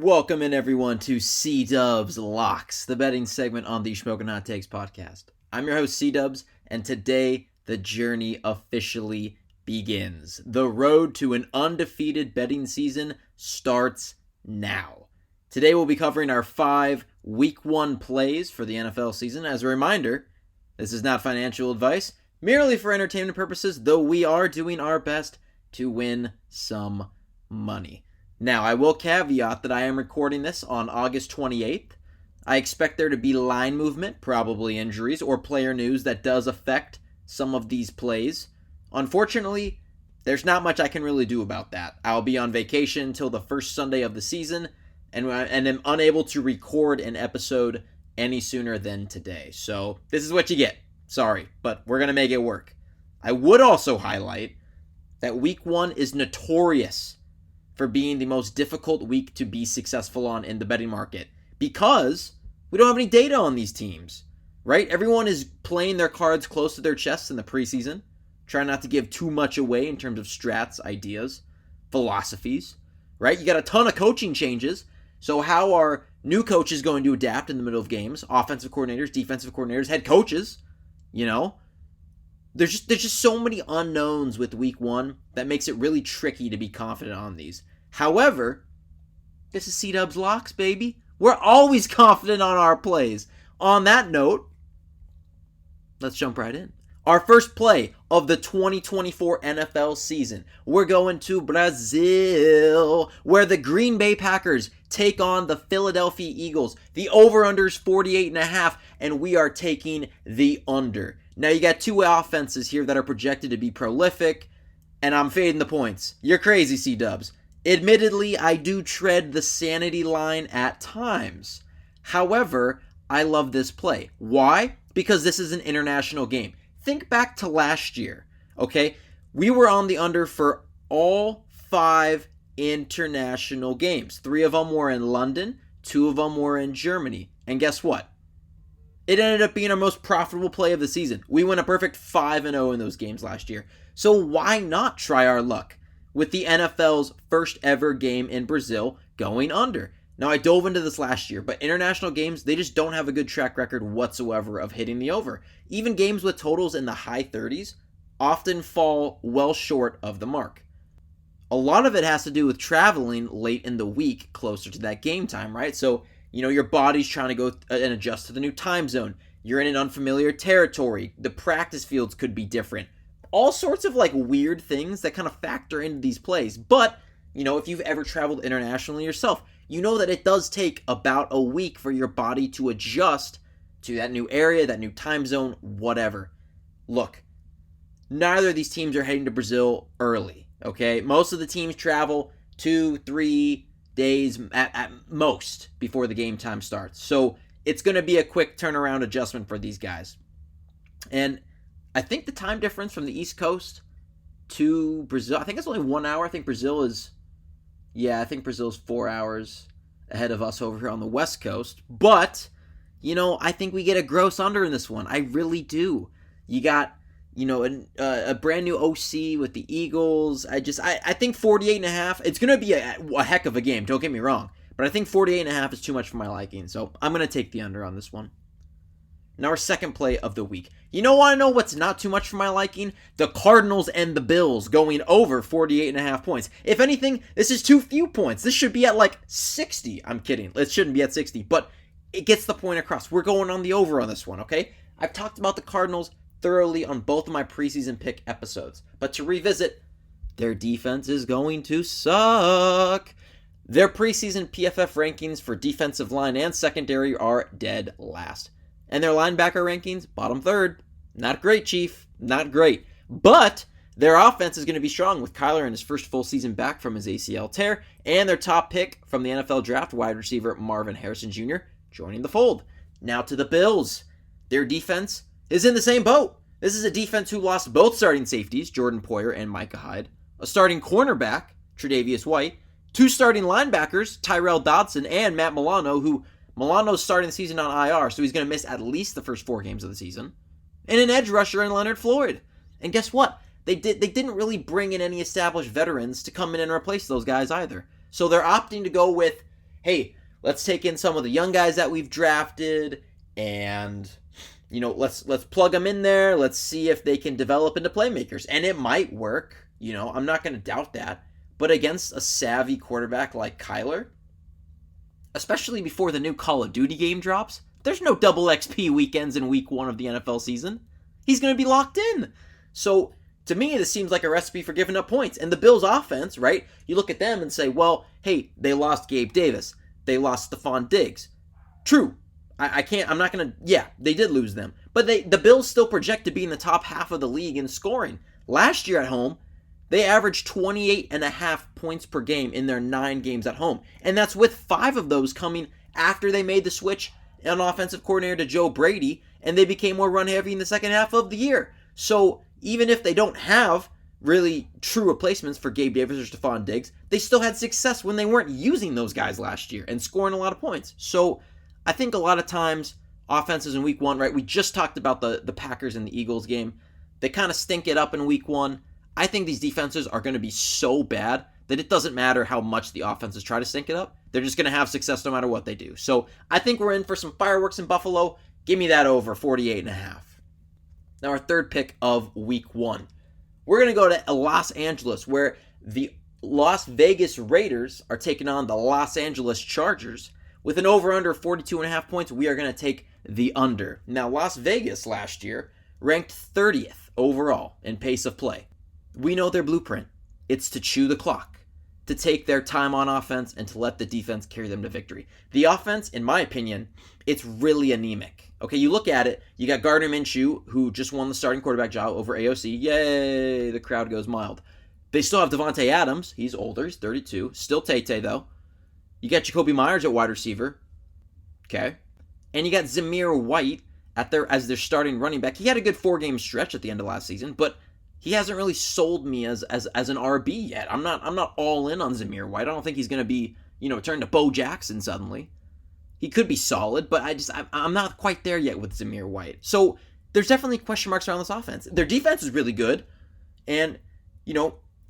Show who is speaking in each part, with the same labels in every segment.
Speaker 1: Welcome in everyone to CDubs Locks, the betting segment on the Shmokin Hot Takes podcast. I'm your host CDubs, and today the journey officially begins. The road to an undefeated betting season starts now. Today we'll be covering our 5 Week 1 plays for the NFL season. As a reminder, this is not financial advice, merely for entertainment purposes, though we are doing our best to win some money. Now, I will caveat that I am recording this on August 28th. I expect there to be line movement, probably injuries, or player news that does affect some of these plays. Unfortunately, there's not much I can really do about that. I'll be on vacation until the first Sunday of the season, and am unable to record an episode any sooner than today. So, this is what you get. Sorry, but we're going to make it work. I would also highlight that Week 1 is notorious for being the most difficult week to be successful on in the betting market because we don't have any data on these teams, right? Everyone is playing their cards close to their chests in the preseason, trying not to give too much away in terms of strats, ideas, philosophies, right? You got a ton of coaching changes, so how are new coaches going to adapt in the middle of games? Offensive coordinators, defensive coordinators, head coaches, There's just so many unknowns with Week 1 that makes it really tricky to be confident on these. However, this is CDubs Locks, baby. We're always confident on our plays. On that note, let's jump right in. Our first play of the 2024 NFL season. We're going to Brazil, where the Green Bay Packers take on the Philadelphia Eagles. The over-under is 48.5, and we are taking the under. Now, you got two offenses here that are projected to be prolific, and I'm fading the points. You're crazy, C-Dubs. Admittedly, I do tread the sanity line at times. However, I love this play. Why? Because this is an international game. Think back to last year, okay? We were on the under for all 5 international games. 3 of them were in London, 2 of them were in Germany. And guess what? It ended up being our most profitable play of the season. We went a perfect 5-0 in those games last year. So why not try our luck with the NFL's first ever game in Brazil going under? Now, I dove into this last year, but international games, they just don't have a good track record whatsoever of hitting the over. Even games with totals in the high 30s often fall well short of the mark. A lot of it has to do with traveling late in the week closer to that game time, right? So, your body's trying to go and adjust to the new time zone. You're in an unfamiliar territory. The practice fields could be different. All sorts of weird things that kind of factor into these plays. But, if you've ever traveled internationally yourself, you know that it does take about a week for your body to adjust to that new area, that new time zone, whatever. Look, neither of these teams are heading to Brazil early, okay? Most of the teams travel 2-3 days at most before the game time starts. So it's going to be a quick turnaround adjustment for these guys. And I think the time difference from the East Coast to Brazil, I think it's only 1 hour. I think Brazil's 4 hours ahead of us over here on the West Coast. But, I think we get a gross under in this one. I really do. You got, a brand new OC with the Eagles. I think 48.5, it's going to be a heck of a game. Don't get me wrong. But I think 48.5 is too much for my liking. So I'm going to take the under on this one. Now our second play of the week. Want to know what's not too much for my liking? The Cardinals and the Bills going over 48.5 points. If anything, this is too few points. This should be at 60. I'm kidding. It shouldn't be at 60, but it gets the point across. We're going on the over on this one, okay? I've talked about the Cardinals thoroughly on both of my preseason pick episodes. But to revisit, their defense is going to suck. Their preseason PFF rankings for defensive line and secondary are dead last. And their linebacker rankings, bottom third. Not great, Chief. Not great. But their offense is going to be strong with Kyler in his first full season back from his ACL tear, and their top pick from the NFL draft, wide receiver Marvin Harrison Jr., joining the fold. Now to the Bills. Their defense is in the same boat. This is a defense who lost both starting safeties, Jordan Poyer and Micah Hyde, a starting cornerback, Tre'Davious White, 2 starting linebackers, Tyrell Dodson and Matt Milano, who Milano's starting the season on IR, so he's going to miss at least the first 4 games of the season, and an edge rusher in Leonard Floyd. And guess what? They didn't really bring in any established veterans to come in and replace those guys either. So they're opting to go with, hey, let's take in some of the young guys that we've drafted and let's plug them in there. Let's see if they can develop into playmakers. And it might work. I'm not going to doubt that. But against a savvy quarterback like Kyler, especially before the new Call of Duty game drops, there's no double XP weekends in week 1 of the NFL season. He's going to be locked in. So to me, this seems like a recipe for giving up points. And the Bills' offense, right? You look at them and say, well, hey, they lost Gabe Davis. They lost Stephon Diggs. True. I'm not going to, they did lose them. But the Bills still project to be in the top half of the league in scoring. Last year at home, they averaged 28.5 points per game in their 9 games at home. And that's with 5 of those coming after they made the switch on offensive coordinator to Joe Brady, and they became more run-heavy in the second half of the year. So even if they don't have really true replacements for Gabe Davis or Stephon Diggs, they still had success when they weren't using those guys last year and scoring a lot of points. So I think a lot of times offenses in week 1, right? We just talked about the Packers and the Eagles game. They kind of stink it up in week 1. I think these defenses are going to be so bad that it doesn't matter how much the offenses try to stink it up. They're just going to have success no matter what they do. So I think we're in for some fireworks in Buffalo. Give me that over 48.5. Now our third pick of week 1. We're going to go to Los Angeles, where the Las Vegas Raiders are taking on the Los Angeles Chargers. With an over-under of 42.5 points, we are going to take the under. Now, Las Vegas last year ranked 30th overall in pace of play. We know their blueprint. It's to chew the clock, to take their time on offense, and to let the defense carry them to victory. The offense, in my opinion, it's really anemic. Okay, you look at it, you got Gardner Minshew, who just won the starting quarterback job over AOC. Yay, the crowd goes mild. They still have Devontae Adams. He's older, he's 32. Still Tay-Tay, though. You got Jacoby Myers at wide receiver. Okay. And you got Zamir White as their starting running back. He had a good 4-game stretch at the end of last season, but he hasn't really sold me as an RB yet. I'm not all in on Zamir White. I don't think he's going to be, turned to Bo Jackson suddenly. He could be solid, but I'm not quite there yet with Zamir White. So there's definitely question marks around this offense. Their defense is really good, and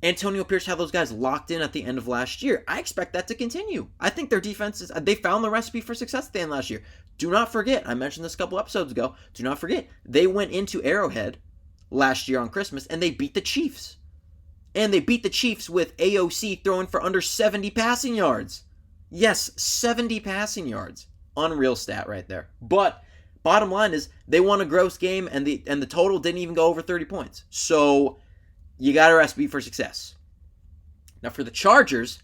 Speaker 1: Antonio Pierce had those guys locked in at the end of last year. I expect that to continue. I think their defense they found the recipe for success at the end of last year. Do not forget, I mentioned this a couple episodes ago, do not forget, they went into Arrowhead last year on Christmas and they beat the Chiefs. And they beat the Chiefs with AOC throwing for under 70 passing yards. Yes, 70 passing yards. Unreal stat right there. But bottom line is they won a gross game and the total didn't even go over 30 points. So you got a recipe for success. Now for the Chargers,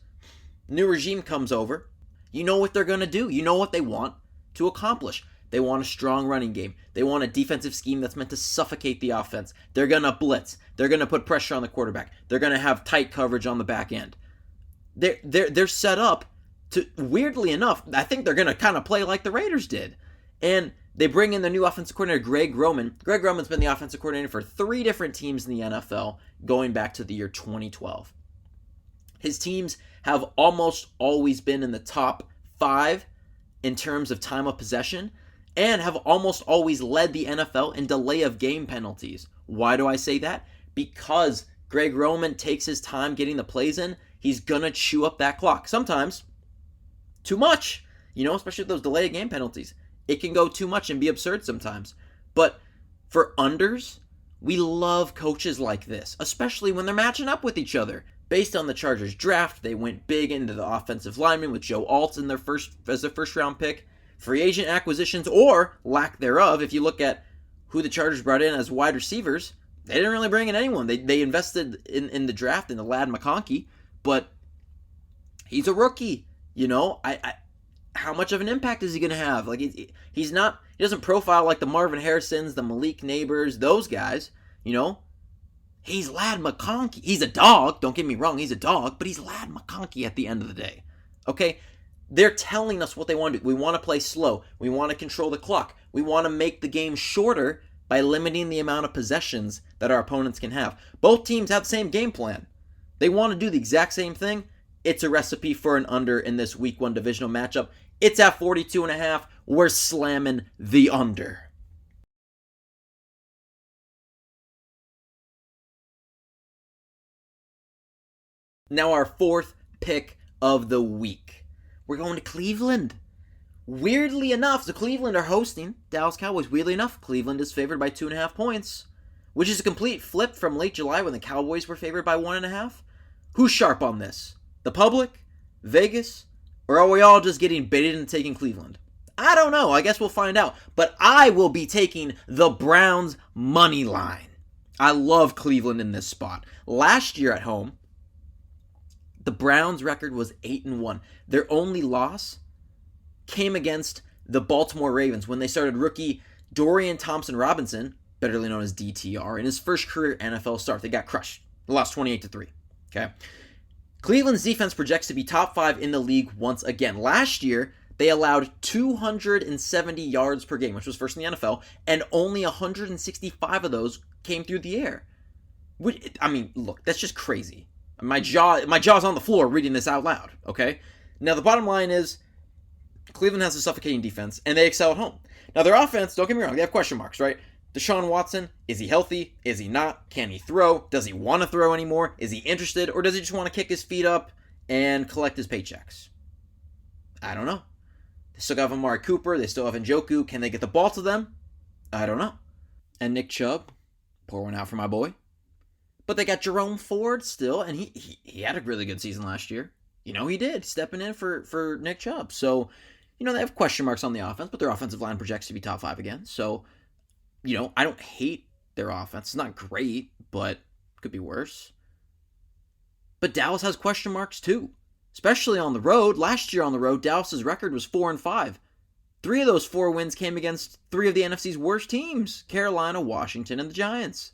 Speaker 1: new regime comes over. You know what they're going to do. You know what they want to accomplish. They want a strong running game. They want a defensive scheme that's meant to suffocate the offense. They're going to blitz. They're going to put pressure on the quarterback. They're going to have tight coverage on the back end. They're set up to, weirdly enough, I think they're going to kind of play like the Raiders did. And they bring in the new offensive coordinator, Greg Roman. Greg Roman's been the offensive coordinator for 3 different teams in the NFL going back to the year 2012. His teams have almost always been in the top 5 in terms of time of possession and have almost always led the NFL in delay of game penalties. Why do I say that? Because Greg Roman takes his time getting the plays in. He's going to chew up that clock. Sometimes too much, especially with those delay of game penalties. It can go too much and be absurd sometimes. But for unders, we love coaches like this, especially when they're matching up with each other. Based on the Chargers draft, they went big into the offensive lineman with Joe Alt in their first round pick. Free agent acquisitions, or lack thereof, if you look at who the Chargers brought in as wide receivers, they didn't really bring in anyone. They invested in the draft in the lad McConkey, but he's a rookie. How much of an impact is he going to have? Like he doesn't profile like the Marvin Harrisons, the Malik Neighbors, those guys. He's Lad McConkey. He's a dog. Don't get me wrong. He's a dog, but he's Lad McConkey at the end of the day. Okay? They're telling us what they want to do. We want to play slow. We want to control the clock. We want to make the game shorter by limiting the amount of possessions that our opponents can have. Both teams have the same game plan. They want to do the exact same thing. It's a recipe for an under in this week 1 divisional matchup. It's at 42.5. We're slamming the under. Now our fourth pick of the week. We're going to Cleveland. Weirdly enough, the Cleveland are hosting Dallas Cowboys. Weirdly enough, Cleveland is favored by 2.5 points, which is a complete flip from late July when the Cowboys were favored by 1.5. Who's sharp on this? The public? Vegas? Or are we all just getting baited into taking Cleveland? I don't know. I guess we'll find out. But I will be taking the Browns money line. I love Cleveland in this spot. Last year at home, the Browns' record was 8-1. Their only loss came against the Baltimore Ravens when they started rookie Dorian Thompson-Robinson, better known as DTR, in his first career NFL start. They got crushed. They lost 28-3. Okay. Cleveland's defense projects to be top 5 in the league once again. Last year, they allowed 270 yards per game, which was first in the NFL, and only 165 of those came through the air. I mean, look, that's just crazy. My jaw's on the floor reading this out loud, okay? Now, the bottom line is Cleveland has a suffocating defense, and they excel at home. Now, their offense, don't get me wrong, they have question marks, right? Deshaun Watson, is he healthy? Is he not? Can he throw? Does he want to throw anymore? Is he interested? Or does he just want to kick his feet up and collect his paychecks? I don't know. They still have Amari Cooper. They still have Njoku. Can they get the ball to them? I don't know. And Nick Chubb, pour one out for my boy. But they got Jerome Ford still, and he had a really good season last year. You know, he did, stepping in for Nick Chubb. So, you know, they have question marks on the offense, but their offensive line projects to be top 5 again. So, you know, I don't hate their offense. It's not great, but it could be worse. But Dallas has question marks too, especially on the road. Last year on the road, Dallas's record was 4-5. 3 of those 4 wins came against 3 of the NFC's worst teams, Carolina, Washington, and the Giants.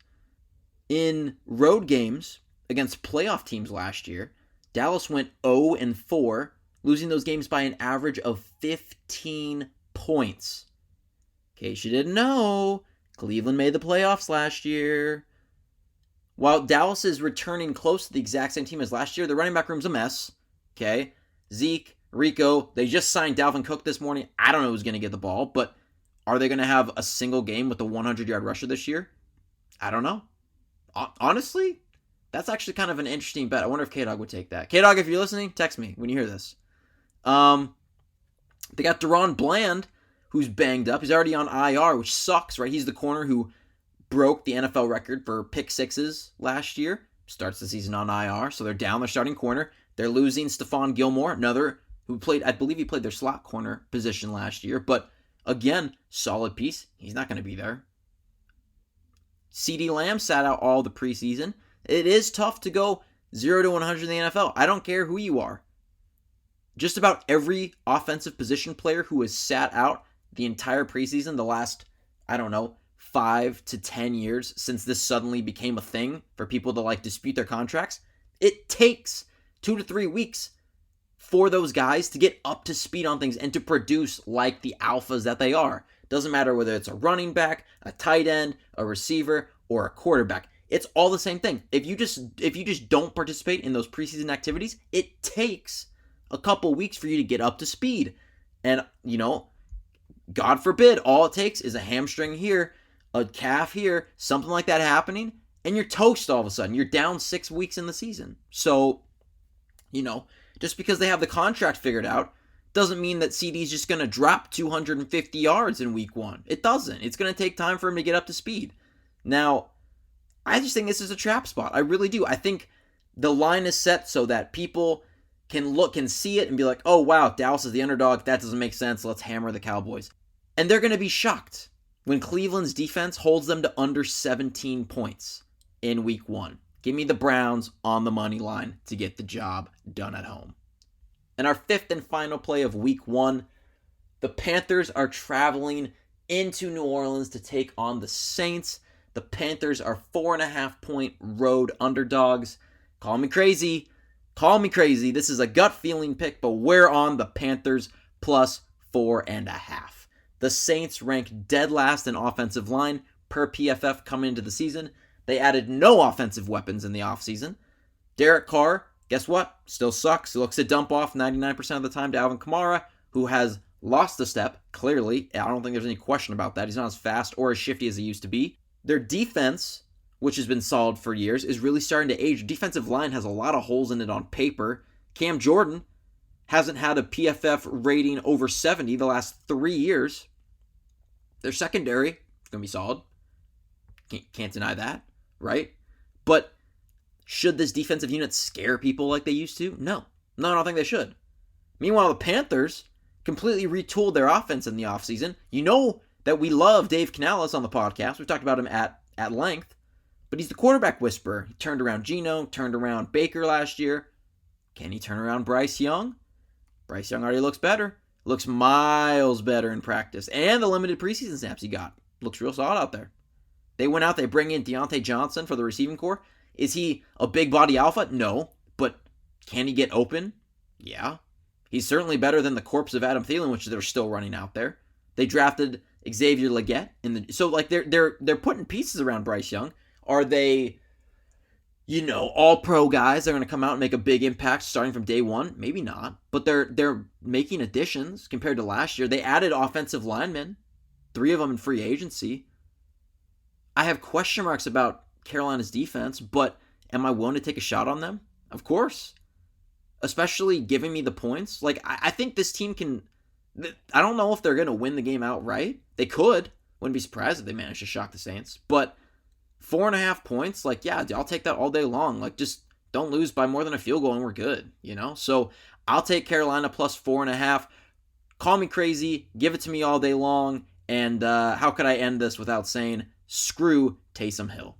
Speaker 1: In road games against playoff teams last year, Dallas went 0-4, losing those games by an average of 15 points. In case you didn't know, Cleveland made the playoffs last year. While Dallas is returning close to the exact same team as last year, the running back room's a mess. Okay? Zeke, Rico, they just signed Dalvin Cook this morning. I don't know who's going to get the ball, but are they going to have a single game with a 100-yard rusher this year? I don't know. Honestly, that's actually kind of an interesting bet. I wonder if K-Dog would take that. K-Dog, if you're listening, text me when you hear this. They got Deron Bland, who's banged up. He's already on IR, which sucks, right? He's the corner who broke the NFL record for pick sixes last year. Starts the season on IR, so they're down their starting corner. They're losing Stephon Gilmore, another who played, I believe he played their slot corner position last year. But again, solid piece. He's not going to be there. CeeDee Lamb sat out all the preseason. It is tough to go 0-100 in the NFL. I don't care who you are. Just about every offensive position player who has sat out the entire preseason the last, 5 to 10 years since this suddenly became a thing for people to dispute their contracts, it takes 2 to 3 weeks for those guys to get up to speed on things and to produce like the alphas that they are. Doesn't matter whether it's a running back, a tight end, a receiver, or a quarterback. It's all the same thing. If you just don't participate in those preseason activities, it takes a couple weeks for you to get up to speed. And, God forbid, all it takes is a hamstring here, a calf here, something like that happening, and you're toast all of a sudden. You're down 6 weeks in the season. So, just because they have the contract figured out doesn't mean that CD's just going to drop 250 yards in week 1. It doesn't. It's going to take time for him to get up to speed. Now, I just think this is a trap spot. I really do. I think the line is set so that people can see it and be like, oh, wow, Dallas is the underdog. That doesn't make sense. Let's hammer the Cowboys. And they're going to be shocked when Cleveland's defense holds them to under 17 points in week 1. Give me the Browns on the money line to get the job done at home. And our 5th and final play of week 1, the Panthers are traveling into New Orleans to take on the Saints. The Panthers are 4.5-point road underdogs. Call me crazy. This is a gut feeling pick, but we're on the Panthers plus 4.5. The Saints rank dead last in offensive line per PFF coming into the season. They added no offensive weapons in the offseason. Derek Carr, guess what? Still sucks. He looks to dump off 99% of the time to Alvin Kamara, who has lost a step, clearly. I don't think there's any question about that. He's not as fast or as shifty as he used to be. Their defense, which has been solid for years, is really starting to age. Defensive line has a lot of holes in it on paper. Cam Jordan hasn't had a PFF rating over 70 the last 3 years. Their secondary is going to be solid. Can't deny that, right? But should this defensive unit scare people like they used to? No, I don't think they should. Meanwhile, the Panthers completely retooled their offense in the offseason. You know that we love Dave Canales on the podcast. We've talked about him at length. But he's the quarterback whisperer. He turned around Geno, turned around Baker last year. Can he turn around Bryce Young? Bryce Young already looks better. Looks miles better in practice. And the limited preseason snaps he got. Looks real solid out there. They went out, they bring in Deontay Johnson for the receiving core. Is he a big body alpha? No. But can he get open? Yeah. He's certainly better than the corpse of Adam Thielen, which they're still running out there. They drafted Xavier Legette so like they're putting pieces around Bryce Young. Are they, all pro guys that are going to come out and make a big impact starting from day one? Maybe not. But they're making additions compared to last year. They added offensive linemen, 3 of them in free agency. I have question marks about Carolina's defense, but am I willing to take a shot on them? Of course. Especially giving me the points. Like, I think this team can... I don't know if they're going to win the game outright. They could. Wouldn't be surprised if they managed to shock the Saints. But 4.5 points, like, yeah, I'll take that all day long. Like, just don't lose by more than a field goal and we're good, So I'll take Carolina plus 4.5. Call me crazy. Give it to me all day long. And how could I end this without saying, screw Taysom Hill?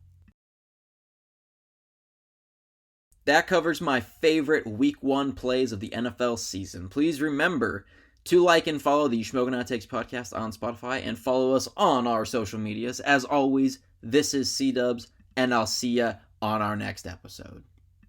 Speaker 1: That covers my favorite Week 1 plays of the NFL season. Please remember to like and follow the Shmokin Hot Takes podcast on Spotify and follow us on our social medias. As always, this is CDubs, and I'll see ya on our next episode.